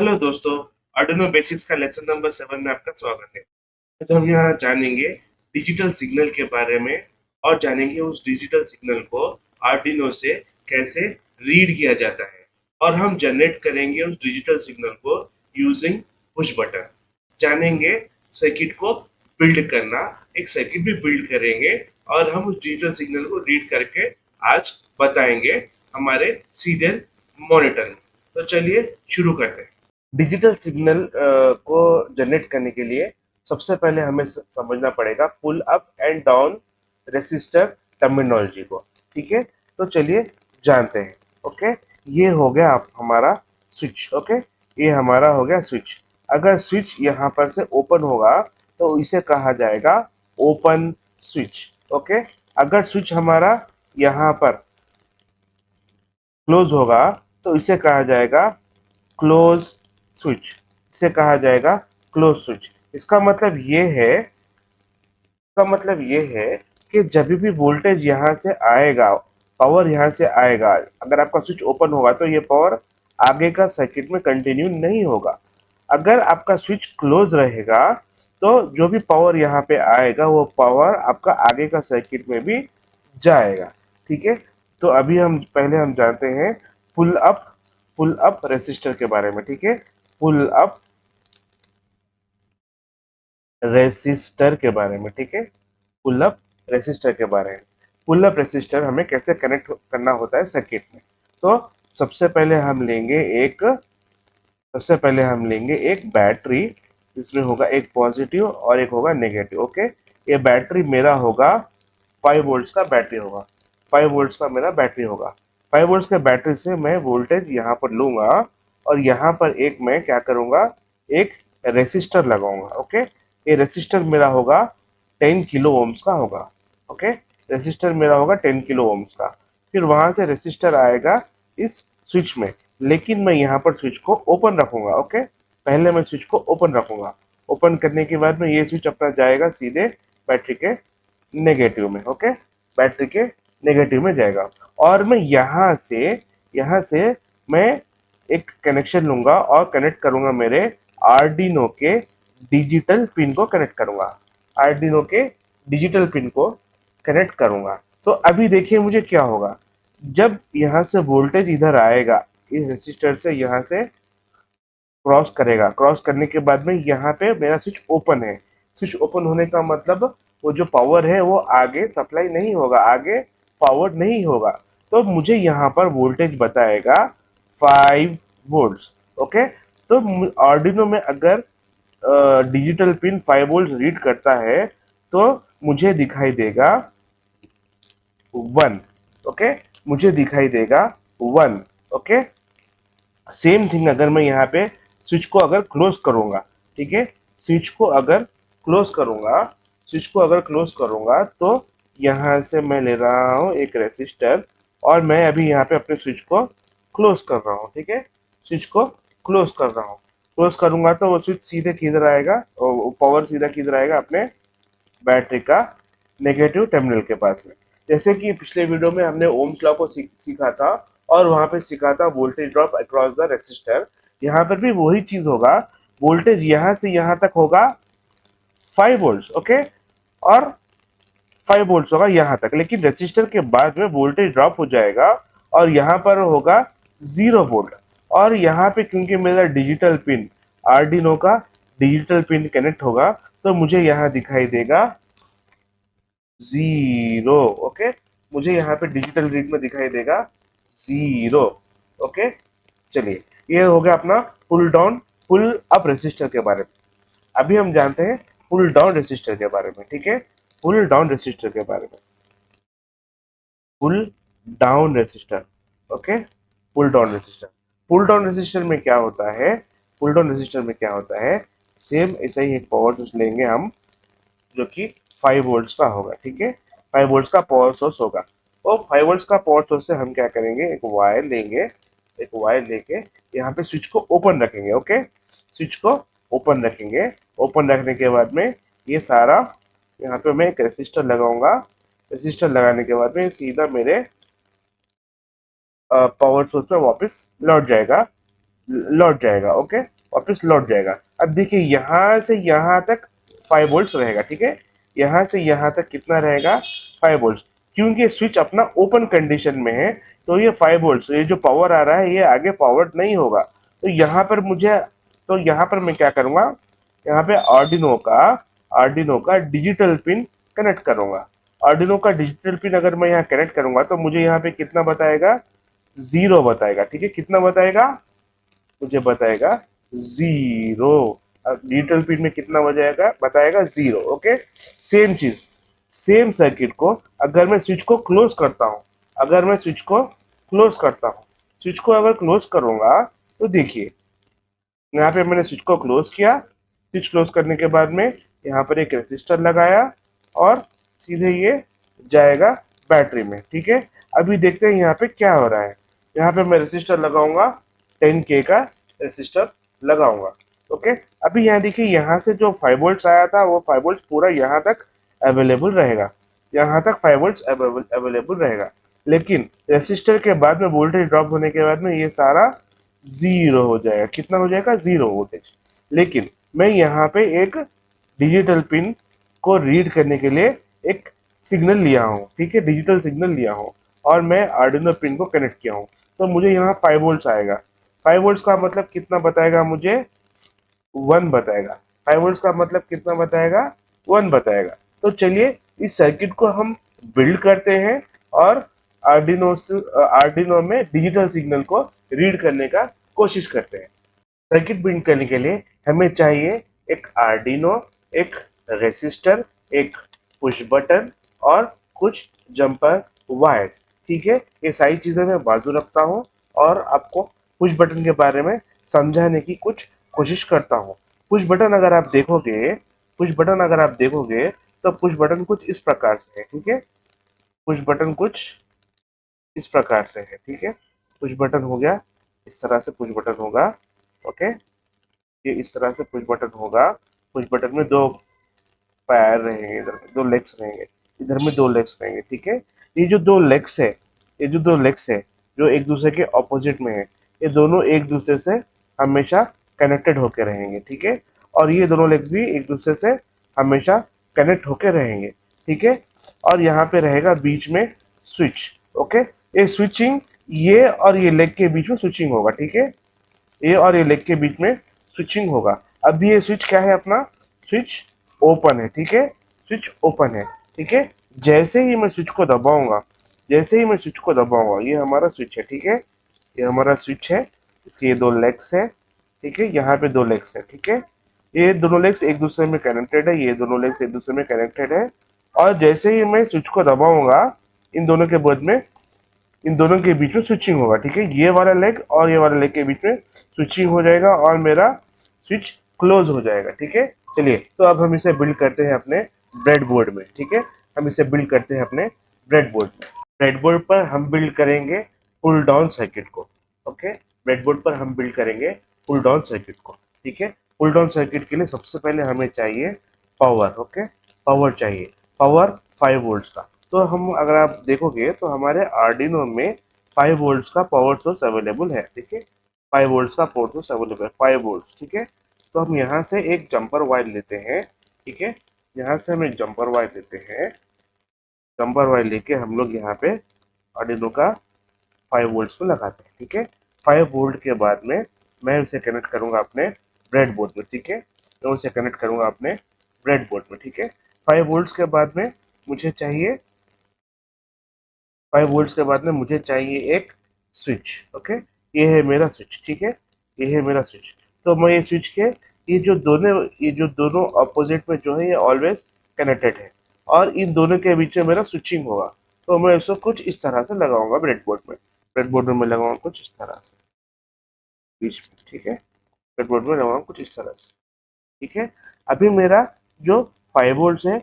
Hello दोस्तों, Arduino basics का lesson number 7 में आपका स्वागत है। आज हम यहाँ जानेंगे डिजिटल सिग्नल के बारे में और जानेंगे उस डिजिटल सिग्नल को आर्डिनो से कैसे रीड किया जाता है और हम जनरेट करेंगे उस डिजिटल सिग्नल को यूजिंग पुश बटन। जानेंगे सर्किट को बिल्ड करना, एक सर्किट भी बिल्ड करेंगे और हम उस डिजिटल सिग्नल को रीड करके आज बताएंगे हमारे सीरियल मॉनिटर में। तो चलिए शुरू करते हैं। डिजिटल सिग्नल को जनरेट करने के लिए सबसे पहले हमें समझना पड़ेगा pull up and down resistor terminology को। ठीक है, तो चलिए जानते हैं। ओके, ये हो गया आप हमारा स्विच। ओके, ये हमारा हो गया स्विच। अगर स्विच यहाँ पर से ओपन होगा तो इसे कहा जाएगा ओपन स्विच। ओके, अगर स्विच हमारा यहाँ पर क्लोज होगा तो इसे कहा जाएगा क्लोज स्विच। इसे कहा जाएगा क्लोज स्विच। इसका मतलब ये है इसका मतलब ये है कि जब भी वोल्टेज यहाँ से आएगा, पावर यहाँ से आएगा, अगर आपका स्विच ओपन होगा तो ये पावर आगे का सर्किट में कंटिन्यू नहीं होगा। अगर आपका स्विच क्लोज रहेगा तो जो भी पावर यहाँ पे आएगा वो पावर आपका आगे का सर्किट में भी जाएगा। ठीक है, तो अभी हम जानते हैं pull up pull up resistor के बारे में। ठीक है, पुल अप रेसिस्टर के बारे में। ठीक है, पुल अप रेसिस्टर के बारे में। पुल अप रेसिस्टर हमें कैसे कनेक्ट करना होता है सर्किट में। तो सबसे पहले हम लेंगे एक सबसे पहले हम लेंगे एक बैटरी। इसमें होगा एक पॉजिटिव और एक होगा नेगेटिव। ओके, ये बैटरी मेरा होगा 5 वोल्ट्स का बैटरी होगा। 5 वोल्ट्स का मेरा बैटरी होगा। 5 वोल्ट्स के बैटरी से मैं वोल्टेज यहाँ पर लूंगा और यहाँ पर एक मैं क्या करूंगा, एक रेसिस्टर लगाऊंगा। ओके, ये रेसिस्टर मेरा होगा 10 किलो ओम्स का होगा। ओके, रेसिस्टर मेरा होगा 10 किलो ओम्स का। फिर वहां से रेसिस्टर आएगा इस स्विच में, लेकिन मैं यहाँ पर स्विच को ओपन रखूंगा। ओके, पहले मैं स्विच को ओपन रखूंगा। ओपन करने के बाद में ये स्विच अपना जाएगा सीधे बैटरी के नेगेटिव में। ओके, बैटरी के नेगेटिव में जाएगा और मैं यहाँ से मैं एक कनेक्शन लूंगा और कनेक्ट करूंगा मेरे आर्डिनो के डिजिटल पिन को कनेक्ट करूंगा। आर्डिनो के डिजिटल पिन को कनेक्ट करूंगा। तो अभी देखिए मुझे क्या होगा। जब यहाँ से वोल्टेज इधर आएगा, इस रेसिस्टर से यहाँ से क्रॉस करेगा। क्रॉस करने के बाद में यहाँ पे मेरा स्विच ओपन है। स्विच ओपन होने का मतलब वो जो पावर है वो आगे सप्लाई नहीं होगा, आगे पावर नहीं होगा। तो मुझे यहाँ पर वोल्टेज बताएगा 5 वोल्ट्स। ओके, तो आर्डिनो में अगर डिजिटल पिन 5 वोल्ट रीड करता है तो मुझे दिखाई देगा 1। ओके, मुझे दिखाई देगा 1। ओके, सेम थिंग अगर मैं यहाँ पे स्विच को अगर क्लोज करूंगा। ठीक है, स्विच को अगर क्लोज करूंगा स्विच को अगर क्लोज करूंगा तो यहाँ से मैं ले रहा हूँ एक रेसिस्टर और मैं अभी यहाँ पे अपने स्विच को क्लोज कर रहा हूँ। ठीक है, स्विच को क्लोज कर रहा हूँ। क्लोज करूंगा तो वो स्विच सीधे किधर आएगा, पावर सीधा किधर आएगा, अपने बैटरी का नेगेटिव टर्मिनल के पास में। जैसे कि पिछले वीडियो में हमने ओम्स लॉ को सीखा था और वहां पे सीखा था voltage drop across the resistor. यहाँ पर भी वही चीज होगा। वोल्टेज यहाँ से यहाँ तक होगा 5 वोल्ट। ओके, और 5 वोल्ट होगा यहाँ तक, लेकिन रेसिस्टर के बाद में वोल्टेज ड्रॉप हो जाएगा और यहाँ पर होगा 0 वोल्ट। और यहाँ पे क्योंकि मेरा डिजिटल पिन आर्डिनो का डिजिटल पिन कनेक्ट होगा तो मुझे यहाँ दिखाई देगा 0। ओके, मुझे यहाँ पे डिजिटल रीड में दिखाई देगा 0। ओके, चलिए ये हो गया अपना pull down pull up resistor के बारे में। अभी हम जानते हैं पुल डाउन रेसिस्टर के बारे में। ठीक है, पुल डाउन रेसिस्टर के बारे में। Pull down resistor. Okay, pull down resistor. Pull down resistor में क्या होता है, पुल डाउन रेसिस्टर में क्या होता है, सेम ऐसा ही एक पावर सोर्स लेंगे हम जो कि 5 वोल्ट्स का होगा। ठीक है, 5 वोल्ट्स का पावर सोर्स होगा। और 5 वोल्ट्स का पावर सोर्स से हम क्या करेंगे, एक वायर लेंगे। एक वायर लेके यहाँ पे स्विच को ओपन रखेंगे। ओके, स्विच को ओपन रखेंगे। ओपन रखने के बाद में ये सारा यहाँ पे मैं एक रेसिस्टर लगाऊंगा। रेसिस्टर लगाने के बाद में सीधा मेरे पावर सोर्स में वापस लौट जाएगा। लौट जाएगा। ओके, वापस लौट जाएगा। अब देखिए यहाँ से यहाँ तक 5 वोल्ट्स रहेगा, ठीक है। यहाँ से यहाँ तक कितना रहेगा, 5 वोल्ट्स। क्योंकि स्विच अपना ओपन कंडीशन में है, तो ये 5 वोल्ट्स, ये जो पावर आ रहा है ये आगे फॉरवर्ड नहीं होगा। तो यहाँ पर मुझे, तो यहाँ पर मैं क्या करूंगा, यहाँ पे आर्डिनो का डिजिटल पिन कनेक्ट करूंगा। आर्डिनो का डिजिटल पिन अगर मैं यहाँ कनेक्ट करूंगा तो मुझे यहाँ पे कितना बताएगा, 0 बताएगा, ठीक है। कितना बताएगा, मुझे बताएगा 0। अब डिजिटल पिन में कितना बजाएगा, बताएगा 0। ओके, सेम चीज, सेम सर्किट को अगर मैं स्विच को क्लोज करता हूं, अगर मैं स्विच को क्लोज करता हूं, स्विच को अगर क्लोज करूंगा तो देखिए यहाँ पे मैंने स्विच को क्लोज किया। स्विच क्लोज करने के बाद में यहाँ पर एक रेसिस्टर लगाया और सीधे ये जाएगा बैटरी में, ठीक है। अभी देखते हैं यहाँ पे क्या हो रहा है। यहाँ पे मैं रेसिस्टर लगाऊंगा, 10K का रेसिस्टर लगाऊंगा। ओके, अभी यहाँ देखिए यहाँ से जो 5 वोल्ट्स आया था वो 5 वोल्ट्स पूरा यहाँ तक अवेलेबल रहेगा, यहाँ तक 5 वोल्ट्स अवेलेबल रहेगा। लेकिन रेसिस्टर के बाद में वोल्टेज ड्रॉप होने के बाद में ये सारा 0 हो जाएगा। कितना हो जाएगा, 0 वोल्टेज। लेकिन मैं यहाँ पे एक डिजिटल पिन को रीड करने के लिए एक सिग्नल लिया हूँ, ठीक है, डिजिटल सिग्नल लिया हूँ, और मैं आर्डिनो पिन को कनेक्ट किया हूँ। तो मुझे यहाँ 5 वोल्ट्स आएगा। 5 वोल्ट्स का मतलब कितना बताएगा मुझे, 1 बताएगा। 5 वोल्ट्स का मतलब कितना बताएगा, 1 बताएगा। तो चलिए इस सर्किट को हम बिल्ड करते हैं और आर्डिनो में डिजिटल सिग्नल को रीड करने का कोशिश करते हैं। सर्किट बिल्ड करने के लिए हमें चाहिए एक आर्डिनो, एक रेसिस्टर, एक पुश बटन और कुछ जंपर वायर्स, ठीक है। ये सारी चीजें मैं बाजू रखता हूँ और आपको पुश बटन के बारे में समझाने की कुछ कोशिश करता हूँ। पुश बटन अगर आप देखोगे, पुश बटन अगर आप देखोगे तो पुश बटन कुछ इस प्रकार से है, ठीक है। पुश बटन कुछ इस प्रकार से है, ठीक है। पुश बटन हो गया, इस तरह से पुश बटन होगा। ओके, ये इस तरह से पुश बटन होगा। पुश बटन में दो पैर रहेंगे, इधर में दो लेग्स रहेंगे, इधर में दो लेग्स रहेंगे, ठीक है। ये जो दो लेग्स है, ये जो दो लेग्स है जो एक दूसरे के ऑपोजिट में है, ये दोनों एक दूसरे से हमेशा कनेक्टेड होके रहेंगे, ठीक है। और ये दोनों लेग्स भी एक दूसरे से हमेशा कनेक्ट होके रहेंगे, ठीक है। और यहाँ पे रहेगा बीच में स्विच। ओके, ये स्विचिंग, ये और ये लेग के बीच में स्विचिंग होगा, ठीक है। ये और ये लेग के बीच में स्विचिंग होगा। अब ये स्विच क्या है, अपना स्विच ओपन है, ठीक है। स्विच ओपन है, ठीक है। जैसे ही मैं स्विच को दबाऊंगा, जैसे ही मैं स्विच को दबाऊंगा, ये हमारा स्विच है, ठीक है। ये हमारा स्विच है, इसके ये दो लेग्स है, ठीक है। यहाँ पे दो लेग्स है, ठीक है। ये दोनों लेग्स एक दूसरे में कनेक्टेड है, ये दोनों लेग्स एक दूसरे में कनेक्टेड है। और जैसे ही मैं स्विच को दबाऊंगा, इन दोनों के बीच में, इन दोनों के बीच में स्विचिंग होगा, ठीक है। ये वाला लेग और ये वाला लेग के बीच में स्विचिंग हो जाएगा और मेरा स्विच क्लोज हो जाएगा, ठीक है। चलिए, तो अब हम इसे बिल्ड करते हैं अपने ब्रेड बोर्ड में, ठीक है। हम इसे बिल्ड करते हैं अपने ब्रेड बोर्ड में। ब्रेड बोर्ड पर हम बिल्ड करेंगे पुल डाउन सर्किट को। ओके, ब्रेड बोर्ड पर हम बिल्ड करेंगे पुल डाउन सर्किट को, ठीक है। पुल डाउन सर्किट के लिए सबसे पहले हमें चाहिए पावर। ओके, पावर चाहिए, पावर 5 वोल्ट्स का। तो हम अगर आप देखोगे तो हमारे आर्डिनो में 5 वोल्ट्स का पावर सोर्स अवेलेबल है, ठीक है। 5 वोल्ट्स का पावर सोर्स अवेलेबल है, 5 वोल्ट्स, ठीक है। तो हम यहाँ से एक जंपर वायर लेते हैं, ठीक है। यहाँ से हम एक जंपर वायर लेते हैं। जंपर वायर लेके हम लोग यहाँ पे आर्डिनो का 5 वोल्ट्स को लगाते हैं, ठीक है। 5 वोल्ट के बाद में मैं उसे कनेक्ट करूंगा अपने ब्रेड बोर्ड में, ठीक है। मैं उसे कनेक्ट करूंगा अपने ब्रेड बोर्ड में, ठीक है। 5 वोल्ट्स के बाद में मुझे चाहिए, 5 वोल्ट्स के बाद में मुझे चाहिए एक स्विच। ओके, ये है मेरा स्विच, ठीक है। ये है मेरा स्विच। तो मैं ये स्विच के ये जो दोनों अपोजिट में जो है ये ऑलवेज कनेक्टेड है, और इन दोनों के बीच में मेरा स्विचिंग होगा। तो मैं इसको कुछ इस तरह से लगाऊंगा ब्रेडबोर्ड में। ब्रेडबोर्ड में मैं लगाऊंगा कुछ इस तरह से बीच में, ठीक है। ब्रेडबोर्ड में लगाऊंगा कुछ इस तरह से, ठीक है। अभी मेरा जो 5 वोल्ट्स है,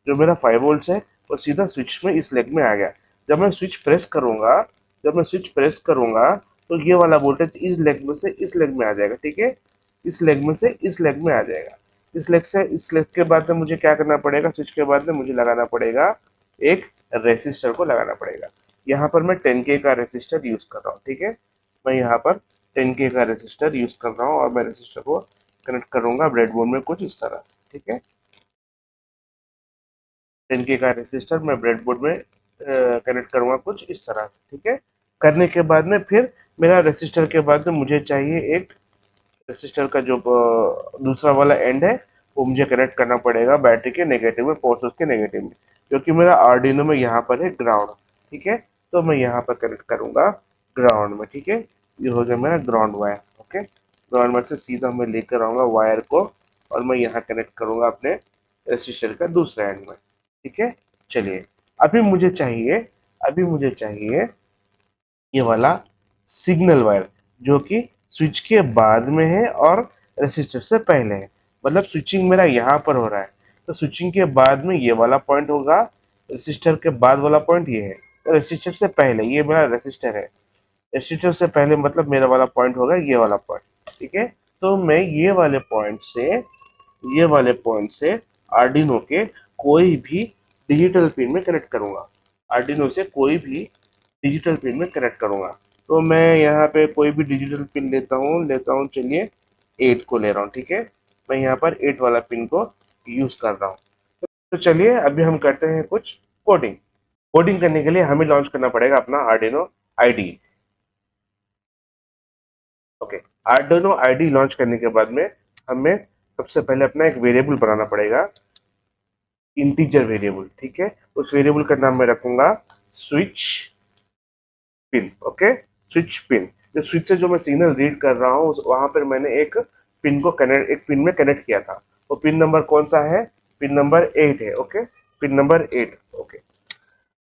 जो मेरा 5 वोल्ट्स है वो सीधा स्विच में इस लेग में आ गया। जब मैं स्विच प्रेस करूंगा, जब मैं स्विच प्रेस करूंगा तो ये वाला वोल्टेज इस लेग में से इस लेग में आ जाएगा, ठीक है। इस लेग में से इस लेग में आ जाएगा। इस लेग से इस लेग के बाद में मुझे क्या करना पड़ेगा, स्विच के बाद में मुझे लगाना पड़ेगा एक रेसिस्टर को लगाना पड़ेगा। यहाँ पर मैं 10K का रेसिस्टर यूज कर रहा हूँ, ठीक है। मैं यहाँ पर 10K का रेसिस्टर यूज कर रहा हूँ और मैं रेसिस्टर को कनेक्ट करूंगा ब्रेडबोर्ड में कुछ इस तरह से, ठीक है। 10K का रेसिस्टर मैं ब्रेडबोर्ड में कनेक्ट करूंगा कुछ इस तरह से, ठीक है। करने के बाद में फिर मेरा रेसिस्टर के बाद में मुझे चाहिए एक रेसिस्टर का जो दूसरा वाला एंड है वो मुझे कनेक्ट करना पड़ेगा बैटरी के नेगेटिव में, फोर्स के नेगेटिव में, जो कि मेरा आर्डिनो में यहाँ पर है ग्राउंड, ठीक है। तो मैं यहाँ पर कनेक्ट करूंगा ग्राउंड में, ठीक है। ये हो गया मेरा ground wire, okay. Ground wire से सीधा मैं लेकर आऊंगा वायर को और मैं यहाँ कनेक्ट करूंगा अपने रेसिस्टर का दूसरा एंड में, ठीक है। चलिए, अभी मुझे चाहिए अभी मुझे चाहिए ये वाला सिग्नल वायर, जो कि स्विच के बाद में है और रेसिस्टर से पहले है। मतलब स्विचिंग मेरा यहाँ पर हो रहा है, तो स्विचिंग के बाद में ये वाला पॉइंट होगा, रेसिस्टर के बाद वाला पॉइंट ये है, तो रेसिस्टर से पहले ये मेरा रेसिस्टर है। रेसिस्टर से पहले मतलब मेरा वाला पॉइंट होगा ये वाला पॉइंट, ठीक है। तो मैं ये वाले पॉइंट से आर्डिनो के कोई भी डिजिटल पिन में कनेक्ट करूंगा। आर्डिनो से कोई भी डिजिटल पिन में कनेक्ट करूंगा। तो मैं यहाँ पे कोई भी डिजिटल पिन लेता हूँ, चलिए 8 को ले रहा हूँ, ठीक है। मैं यहाँ पर 8 वाला पिन को यूज कर रहा हूँ। तो चलिए अभी हम करते हैं कुछ कोडिंग। कोडिंग करने के लिए हमें लॉन्च करना पड़ेगा अपना Arduino ID, okay. Arduino ID launch करने के बाद में हमें सबसे पहले अपना एक वेरिएबल बनाना पड़ेगा, इंटीजर वेरिएबल, ठीक है। उस वेरिएबल का नाम मैं रखूंगा switch pin, okay. Switch pin, जो स्विच से जो मैं सिग्नल रीड कर रहा हूँ वहां पर मैंने एक पिन में कनेक्ट किया था। वो पिन नंबर कौन सा है? पिन नंबर 8 है, ओके। Pin number 8, okay.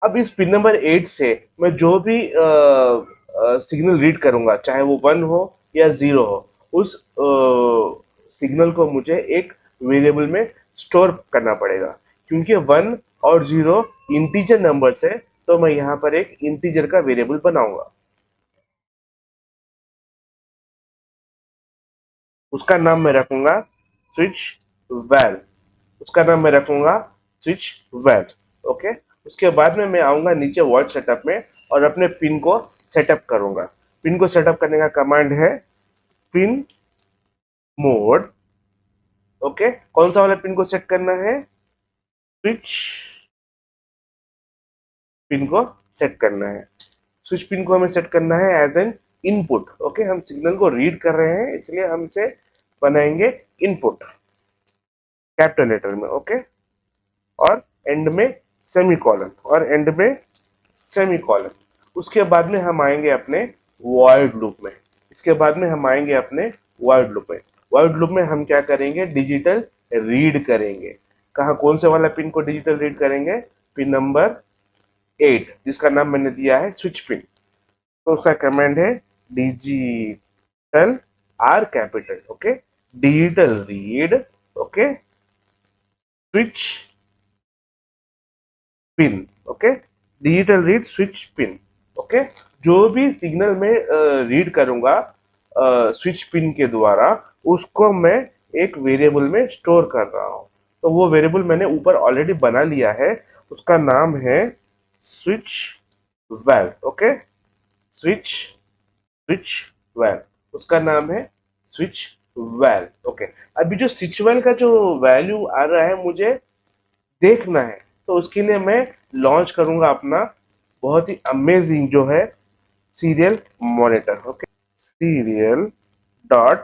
अब इस पिन नंबर 8 से मैं जो भी सिग्नल रीड करूंगा, चाहे वो 1 हो या 0 हो, उस सिग्नल को मुझे एक वेरिएबल में स्टोर करना पड़ेगा। क्योंकि 1 और 0 इंटीजर नंबर्स है, तो मैं यहाँ पर एक इंटीजर का वेरिएबल बनाऊंगा। उसका नाम मैं रखूंगा स्विच वैल। उसका नाम मैं रखूंगा स्विच वैल, ओके। उसके बाद में मैं आऊंगा नीचे वर्ड सेटअप में और अपने पिन को सेटअप करूंगा। पिन को सेटअप करने का कमांड है पिन मोड, ओके। कौन सा वाला पिन को सेट करना है? स्विच पिन को सेट करना है। स्विच पिन को हमें सेट करना है एज एन इनपुट, ओके। हम सिग्नल को रीड कर रहे हैं इसलिए हम इसे बनाएंगे इनपुट कैपिटल लेटर में, ओके। और एंड में सेमी कॉलन। उसके बाद में हम आएंगे अपने वॉइड लूप में। इसके बाद में हम आएंगे अपने वॉइड लूप में। वॉइड लूप में हम क्या करेंगे? डिजिटल रीड करेंगे। कहा कौन से वाला पिन को डिजिटल रीड करेंगे? पिन नंबर 8, जिसका नाम मैंने दिया है स्विच पिन। तो उसका कमांड है digital are capital, okay. Digital read, okay, switch pin, okay. Digital reed switch pin, okay. जो भी सिग्नल में रीड करूंगा स्विच पिन के द्वारा, उसको मैं एक वेरिएबल में स्टोर कर रहा हूं। तो वो वेरिएबल मैंने ऊपर ऑलरेडी बना लिया है। उसका नाम है switch val, okay. Switch switch val, उसका नाम है स्विच वैल, ओके। अभी जो स्विच वैल का जो वैल्यू आ रहा है मुझे देखना है, तो उसके लिए मैं लॉन्च करूंगा अपना बहुत ही अमेजिंग जो है serial monitor, okay. Serial dot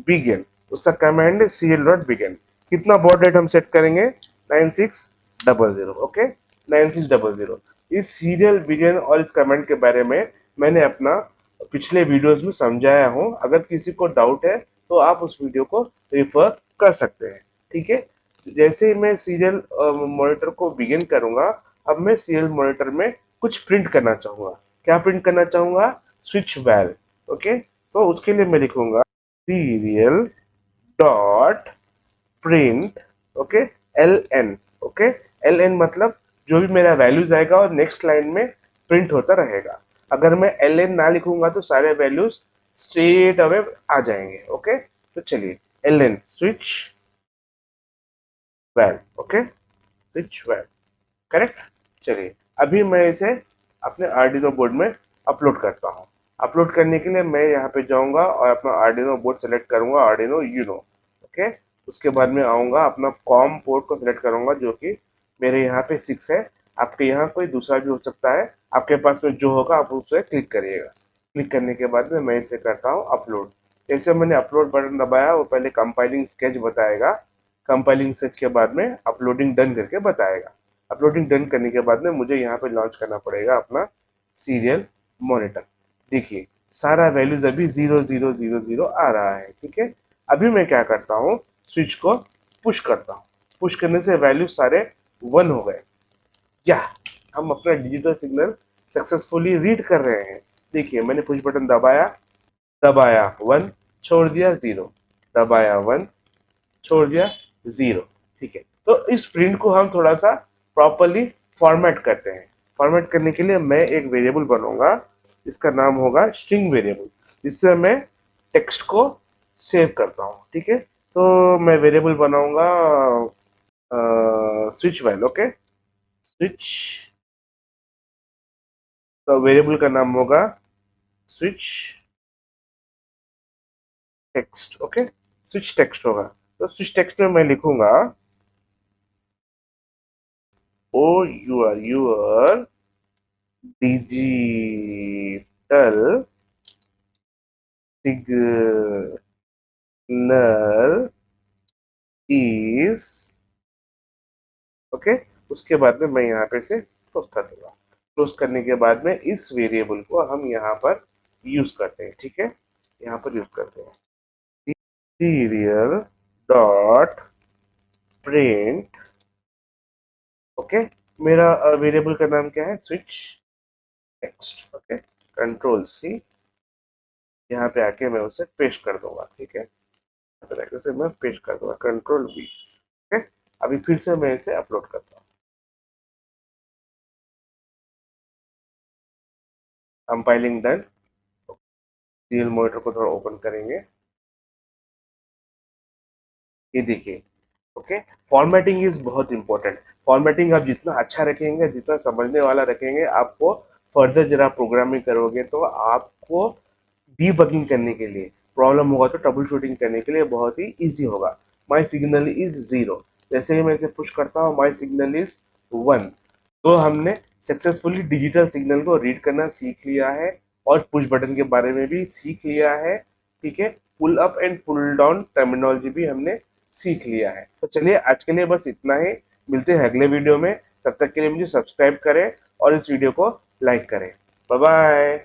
begin, उसका कमांड है सीरियल डॉट बिगिन। कितना बॉड रेट हम सेट करेंगे? 9600, ओके। 9600। इस सीरियल बिगिन और इस कमांड के बारे में मैंने अपना पिछले वीडियोस में समझाया हूं। अगर किसी को डाउट है तो आप उस वीडियो को रिफर कर सकते हैं, ठीक है। जैसे ही मैं सीरियल मॉनिटर को बिगिन करूंगा, अब मैं सीरियल मॉनिटर में कुछ प्रिंट करना चाहूंगा। क्या प्रिंट करना चाहूंगा? Switch val, okay. तो उसके लिए मैं लिखूंगा serial dot print, okay, L N, okay. L N मतलब जो भी मेरा वैल्यूज आएगा और नेक्स्ट लाइन में प्रिंट होता रहेगा। अगर मैं एल एन ना लिखूंगा तो सारे वैल्यूज स्ट्रेट अवे आ जाएंगे, ओके। तो चलिए L N switch val, okay, switch val, correct. चलिए अभी मैं इसे अपने आर्डिनो बोर्ड में अपलोड करता हूँ। अपलोड करने के लिए मैं यहाँ पे जाऊंगा और अपना आर्डिनो बोर्ड सेलेक्ट करूंगा, आर्डिनो यूनो। ओके, उसके बाद में आऊंगा अपना कॉम पोर्ट को सिलेक्ट करूंगा जो कि मेरे यहाँ पे 6 है। आपके यहाँ कोई दूसरा भी हो सकता है, आपके पास में जो होगा आप उसे क्लिक करिएगा। क्लिक करने के बाद में मैं इसे करता हूँ अपलोड। जैसे मैंने अपलोड बटन दबाया, वो पहले कंपाइलिंग स्केच बताएगा, कंपाइलिंग स्केच के बाद में अपलोडिंग डन करके बताएगा। अपलोडिंग डन करने के बाद में मुझे यहाँ पे लॉन्च करना पड़ेगा अपना सीरियल मॉनिटर। देखिए सारा वैल्यूज अभी 0000 आ रहा है, ठीक है। अभी मैं क्या करता हूँ, स्विच को पुश करता हूँ। पुश करने से वैल्यू सारे 1 हो गए। या हम अपना डिजिटल सिग्नल सक्सेसफुली रीड कर रहे हैं। देखिए मैंने पुश बटन दबाया, दबाया 1, छोड़ दिया 0, दबाया 1, छोड़ दिया 0। ठीक है, तो इस प्रिंट को हम थोड़ा सा प्रॉपरली फॉर्मेट करते हैं। फॉर्मेट करने के लिए मैं एक वेरिएबल बनाऊंगा, इसका नाम होगा स्ट्रिंग वेरिएबल, जिससे मैं टेक्स्ट को सेव करता हूँ। ठीक है, तो मैं वेरिएबल बनाऊंगा स्विच वैल। ओके, स्विच, तो वेरिएबल का नाम होगा switch text. Okay, switch text होगा। तो स्विच टेक्स्ट में मैं लिखूंगा oh your digital signal is. Okay, उसके बाद में मैं यहाँ पे से क्लोज कर दूंगा। क्लोज करने के बाद में इस वेरिएबल को हम यहाँ पर यूज करते हैं। ठीक है, यहाँ पर यूज करते हैं सीरियल डॉट प्रिंट। ओके, मेरा वेरिएबल का नाम क्या है, switch text. Okay, control C, यहाँ पे आके मैं उसे पेस्ट कर दूंगा। ठीक है, तरीके से मैं पेस्ट कर दूंगा, कंट्रोल वी। ओके, अभी फिर से मैं इसे अपलोड करता हूँ। Compiling done. सीरियल मॉनिटर को थोड़ा ओपन करेंगे, ये देखिए। ओके, फॉर्मेटिंग इज बहुत इंपॉर्टेंट। फॉर्मेटिंग आप जितना अच्छा रखेंगे, जितना समझने वाला रखेंगे, आपको फर्दर जरा प्रोग्रामिंग करोगे तो आपको डीबगिंग करने के लिए, प्रॉब्लम होगा तो ट्रबल शूटिंग करने के लिए बहुत ही इजी होगा। माई सिग्नल इज 0, जैसे ही मैं इसे पुश करता हूँ माई सिग्नल इज 1। तो हमने सक्सेसफुली डिजिटल सिग्नल को रीड करना सीख लिया है और पुश बटन के बारे में भी सीख लिया है। ठीक है, pull up and pull down terminology भी हमने सीख लिया है। तो चलिए आज के लिए बस इतना ही, मिलते हैं अगले वीडियो में। तब तक के लिए मुझे सब्सक्राइब करें और इस वीडियो को लाइक करें। Bye bye.